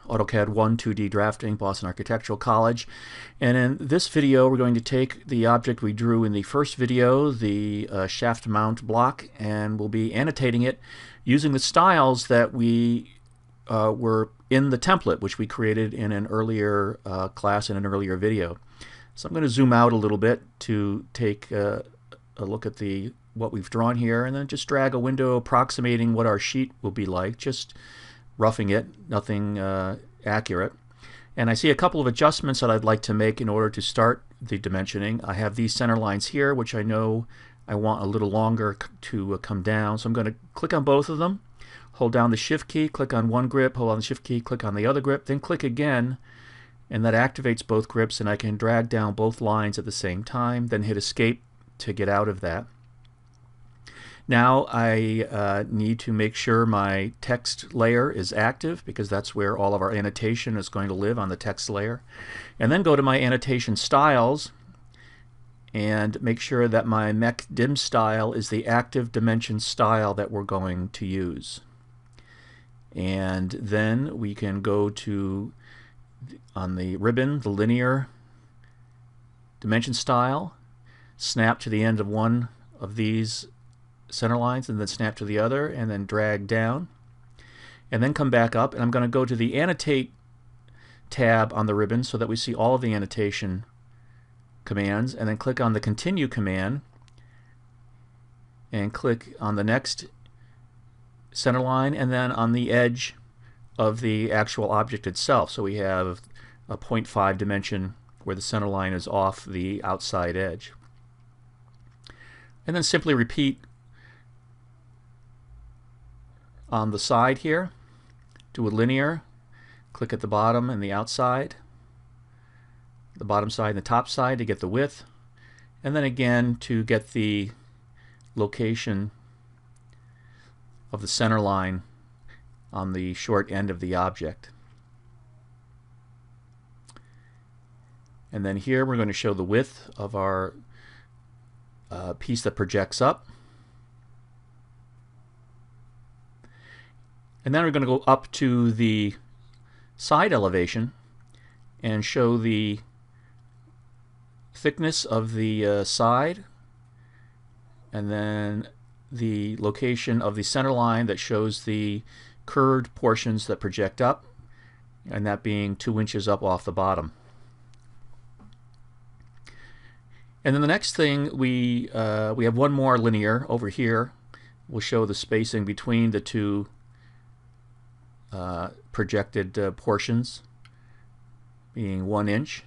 AutoCAD 1 2D Drafting, Boston Architectural College. And in this video we're going to take the object we drew in the first video, the shaft mount block, and we'll be annotating it using the styles that we were in the template, which we created in an earlier class, in an earlier video. So I'm going to zoom out a little bit to take a look at what we've drawn here, and then just drag a window approximating what our sheet will be like, just roughing it, nothing accurate. And I see a couple of adjustments that I'd like to make in order to start the dimensioning. I have these center lines here, which I know I want a little longer to come down. So I'm going to click on both of them, hold down the Shift key, click on one grip, hold on the Shift key, click on the other grip, then click again, and that activates both grips, and I can drag down both lines at the same time, then hit Escape to get out of that. Now I need to make sure my text layer is active, because that's where all of our annotation is going to live, on the text layer. And then go to my annotation styles and make sure that my mech dim style is the active dimension style that we're going to use. And then we can go to, on the ribbon, the linear dimension style, snap to the end of one of these center lines, and then snap to the other, and then drag down, and then come back up. And I'm going to go to the Annotate tab on the ribbon so that we see all of the annotation commands, and then click on the Continue command and click on the next center line, and then on the edge of the actual object itself. So we have a 0.5 dimension where the center line is off the outside edge. And then simply repeat on the side here. Do a linear, click at the bottom and the outside, the bottom side and the top side to get the width, and then again to get the location of the center line on the short end of the object. And then here we're going to show the width of our piece that projects up. And then we're going to go up to the side elevation and show the thickness of the side, and then the location of the center line that shows the curved portions that project up, and that being 2 inches up off the bottom. And then the next thing, we have one more linear over here. We'll show the spacing between the two projected portions, being 1 inch.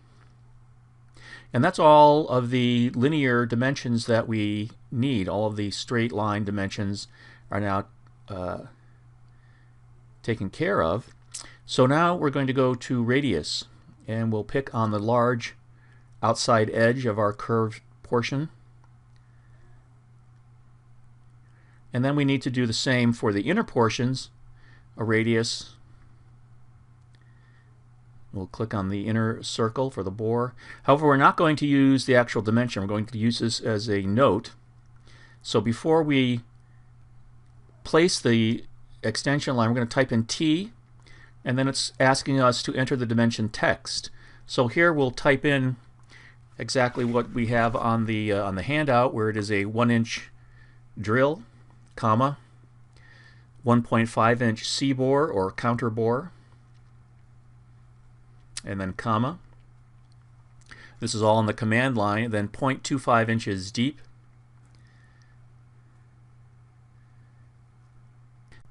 And that's all of the linear dimensions that we need. All of the straight line dimensions are now taken care of. So now we're going to go to radius, and we'll pick on the large outside edge of our curved portion. And then we need to do the same for the inner portions, a radius. We'll click on the inner circle for the bore. However, we're not going to use the actual dimension. We're going to use this as a note. So before we place the extension line, we're going to type in T, and then it's asking us to enter the dimension text. So here we'll type in exactly what we have on the handout, where it is a 1 inch drill, comma, 1.5 inch C-bore or counter bore, and then comma. This is all on the command line. Then 0.25 inches deep.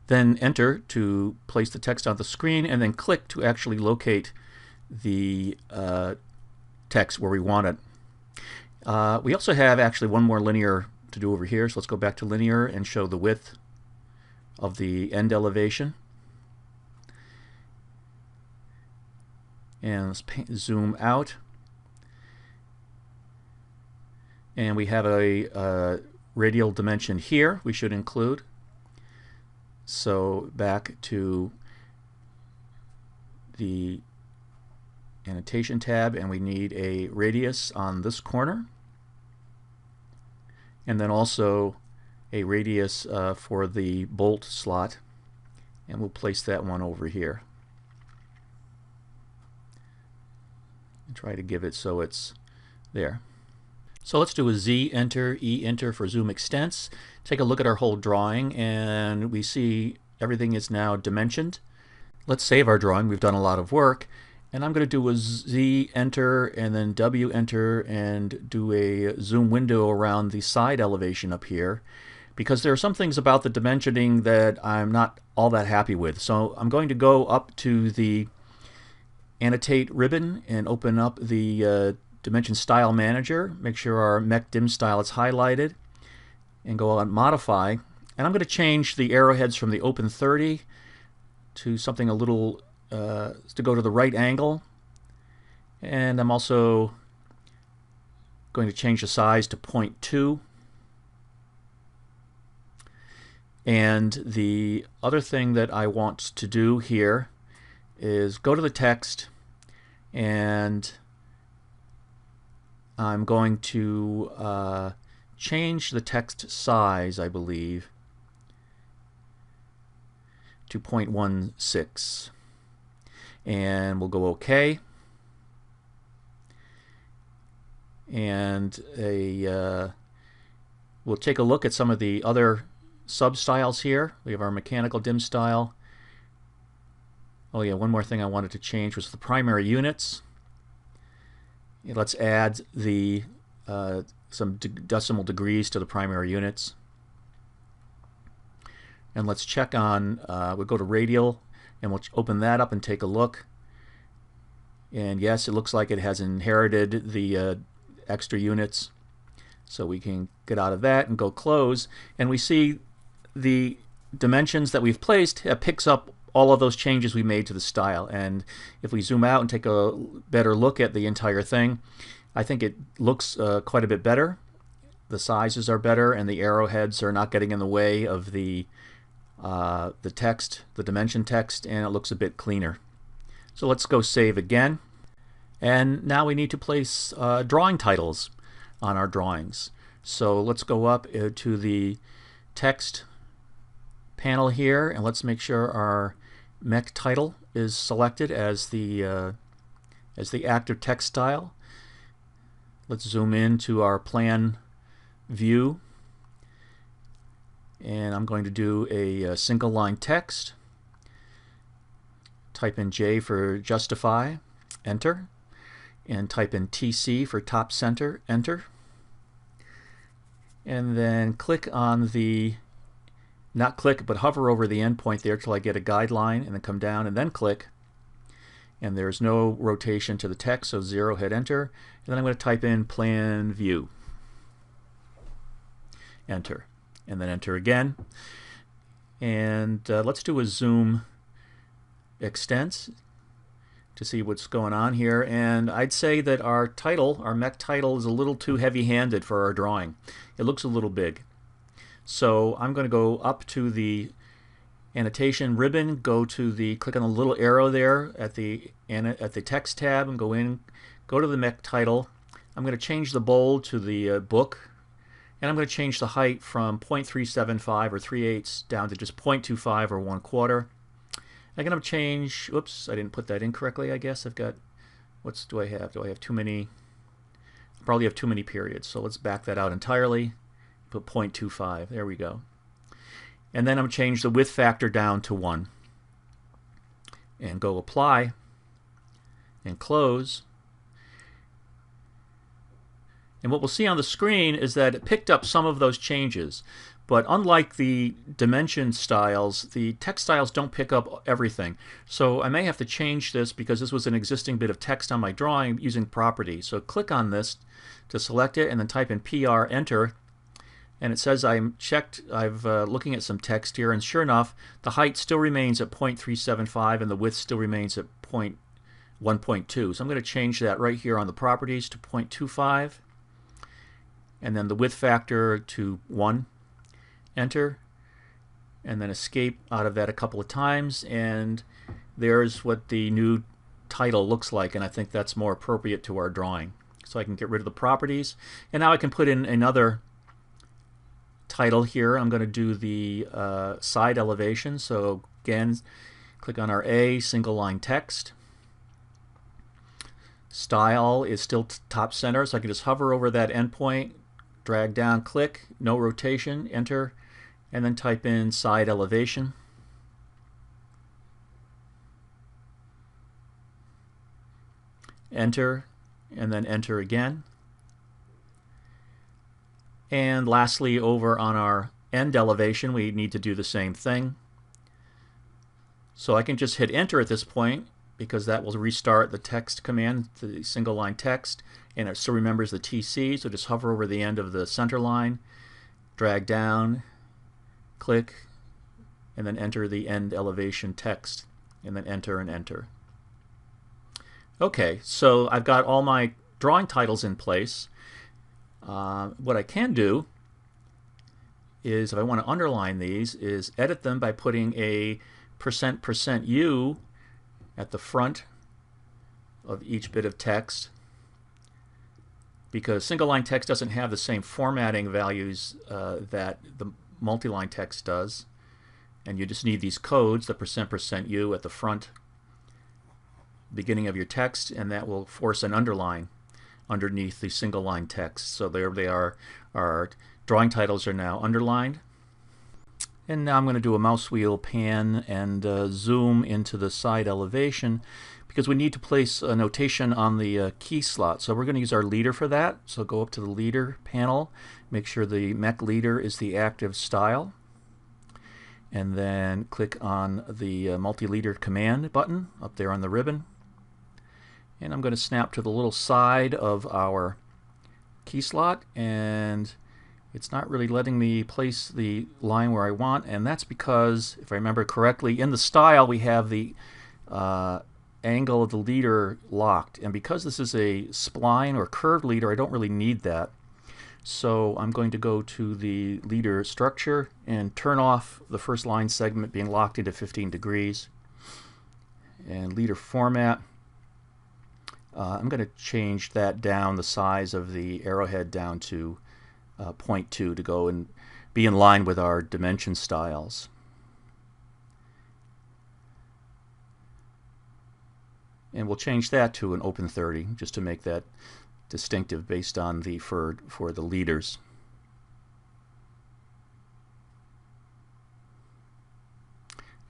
Then enter to place the text on the screen, and then click to actually locate the text where we want it. We also have actually one more linear to do over here, so let's go back to linear and show the width of the end elevation. And let's zoom out, and we have a radial dimension here we should include. So back to the Annotation tab, and we need a radius on this corner, and then also a radius for the bolt slot, and we'll place that one over here. try to give it so it's there. So let's do a Z enter, E enter for zoom extents. Take a look at our whole drawing, and we see everything is now dimensioned. Let's save our drawing. We've done a lot of work. And I'm going to do a Z enter and then W enter and do a zoom window around the side elevation up here, because there are some things about the dimensioning that I'm not all that happy with. So I'm going to go up to the Annotate ribbon and open up the Dimension Style Manager. Make sure our Mech Dim Style is highlighted and go on Modify. And I'm going to change the arrowheads from the Open 30 to something a little to go to the right angle. And I'm also going to change the size to 0.2. And the other thing that I want to do here is go to the text, and I'm going to change the text size, I believe, to 0.16. And we'll go OK. And we'll take a look at some of the other sub-styles here. We have our mechanical dim style. Oh yeah, one more thing I wanted to change was the primary units. Let's add the some decimal degrees to the primary units. And let's check on, we'll go to radial, and we'll open that up and take a look. And yes, it looks like it has inherited the extra units. So we can get out of that and go close. And we see the dimensions that we've placed picks up all of those changes we made to the style. And if we zoom out and take a better look at the entire thing, I think it looks quite a bit better. The sizes are better, and the arrowheads are not getting in the way of the text, the dimension text, and it looks a bit cleaner. So let's go save again. And now we need to place drawing titles on our drawings. So let's go up to the text panel here, and let's make sure our mech title is selected as the active text style. Let's zoom in to our plan view, and I'm going to do a single line text. Type in J for justify, enter, and type in TC for top center, enter. And then click on the, not click, but hover over the endpoint there till I get a guideline, and then come down and then click. And there's no rotation to the text, so 0, hit enter. And then I'm going to type in plan view, enter, and then enter again. And let's do a zoom extents to see what's going on here. And I'd say that our title, our mech title, is a little too heavy-handed for our drawing. It looks a little big. So I'm going to go up to the annotation ribbon, go to the, click on the little arrow there at the text tab, and go in, go to the mech title. I'm going to change the bold to the book, and I'm going to change the height from 0.375 or 3/8 down to just 0.25 or 1/4. I'm going to change, oops, I didn't put that in correctly, I guess. I've got, what do I have? Do I have too many? I probably have too many periods, so let's back that out entirely. Put 0.25, there we go. And then I'm going to change the width factor down to 1. And go apply and close. And what we'll see on the screen is that it picked up some of those changes. But unlike the dimension styles, the text styles don't pick up everything. So I may have to change this because this was an existing bit of text on my drawing using properties. So click on this to select it and then type in PR, enter. And it says I'm looking at some text here, and sure enough, the height still remains at 0.375 and the width still remains at 1.2. So I'm going to change that right here on the properties to 0.25, and then the width factor to 1. Enter, and then escape out of that a couple of times, and there's what the new title looks like, and I think that's more appropriate to our drawing. So I can get rid of the properties, and now I can put in another title here. I'm going to do the side elevation. So again, click on our A, single line text, Style is still top center, so I can just hover over that endpoint, drag down, click, no rotation, enter, and then type in side elevation. Enter, and then enter again. And lastly, over on our end elevation, we need to do the same thing. So I can just hit enter at this point, because that will restart the text command, the single line text, and it still remembers the TC, so just hover over the end of the center line, drag down, click, and then enter the end elevation text, and then enter and enter. Okay, so I've got all my drawing titles in place. What I can do is, if I want to underline these, is edit them by putting a %% at the front of each bit of text, because single line text doesn't have the same formatting values that the multi-line text does, and you just need these codes, the %% at the front beginning of your text, and that will force an underline underneath the single line text. So there they are. Our drawing titles are now underlined. And now I'm going to do a mouse wheel pan and zoom into the side elevation, because we need to place a notation on the key slot. So we're going to use our leader for that. So go up to the leader panel, make sure the mech leader is the active style, and then click on the multi-leader command button up there on the ribbon. And I'm going to snap to the little side of our key slot, and it's not really letting me place the line where I want, and that's because, if I remember correctly, in the style we have the angle of the leader locked, and because this is a spline or curved leader, I don't really need that. So I'm going to go to the leader structure and turn off the first line segment being locked into 15 degrees. And leader format, I'm going to change that down, the size of the arrowhead down to 0.2 to go and be in line with our dimension styles. And we'll change that to an open 30 just to make that distinctive based on the for the leaders.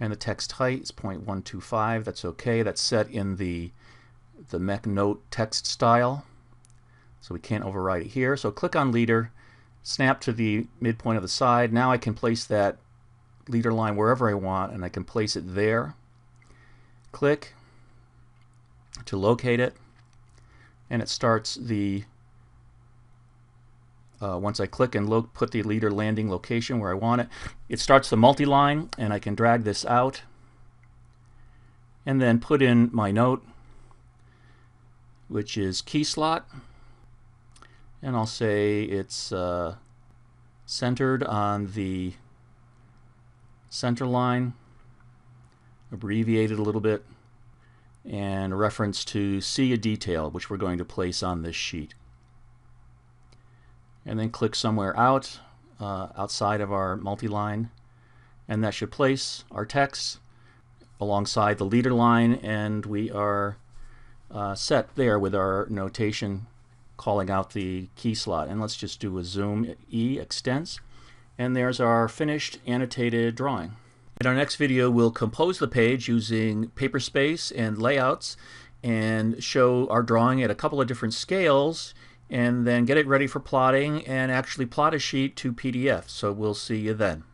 And the text height is 0.125. That's okay. That's set in the mech note text style, so we can't override it here. So click on leader, snap to the midpoint of the side. Now I can place that leader line wherever I want, and I can place it there. Click to locate it, and it starts the once I click and put the leader landing location where I want it, it starts the multi-line, and I can drag this out and then put in my note, which is key slot, and I'll say it's centered on the center line, abbreviated a little bit, and reference to see a detail, which we're going to place on this sheet. And then click somewhere outside of our multi-line, and that should place our text alongside the leader line, and we are set there with our notation calling out the key slot. And let's just do a zoom E extents, and there's our finished annotated drawing. In our next video, we'll compose the page using paper space and layouts and show our drawing at a couple of different scales, and then get it ready for plotting and actually plot a sheet to PDF. So we'll see you then.